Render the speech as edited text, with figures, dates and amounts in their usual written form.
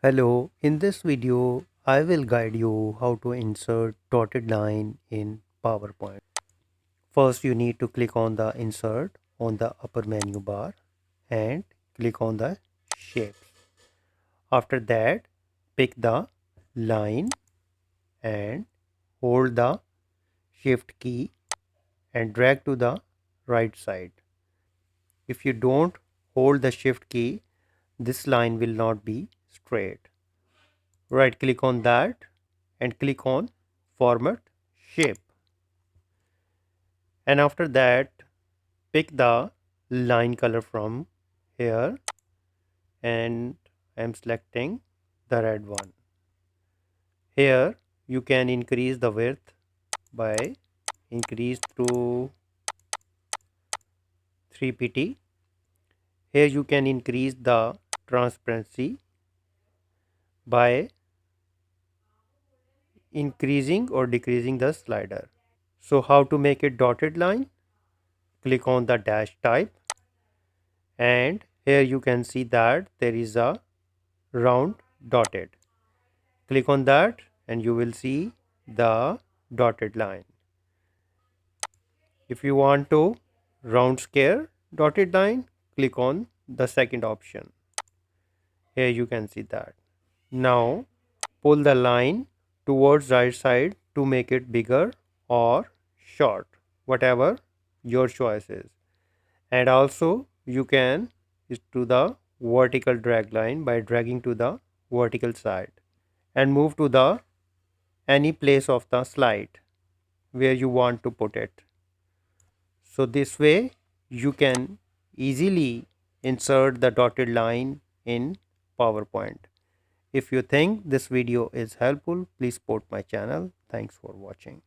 Hello, in this video, I will guide you how to insert dotted line in PowerPoint. First, you need to click on the insert on the upper menu bar and click on the shape. After that, pick the line and hold the shift key and drag to the right side. If you don't hold the shift key, this line will not be straight. Right click on that and click on format shape, and after that pick the line color from here, and I'm selecting the red one. Here you can increase the width by increase to 3 pt. Here you can increase the transparency by increasing or decreasing the slider. So how to make it dotted line? Click on the dash type, and here you can see that there is a round dotted. Click on that and you will see the dotted line. If you want to round scale dotted line, click on the second option. Here you can see that. Now pull the line towards right side to make it bigger or short, whatever your choice is. And also you can do the vertical drag line by dragging to the vertical side and move to the any place of the slide where you want to put it. So this way you can easily insert the dotted line in PowerPoint. If you think this video is helpful, please support my channel. Thanks for watching.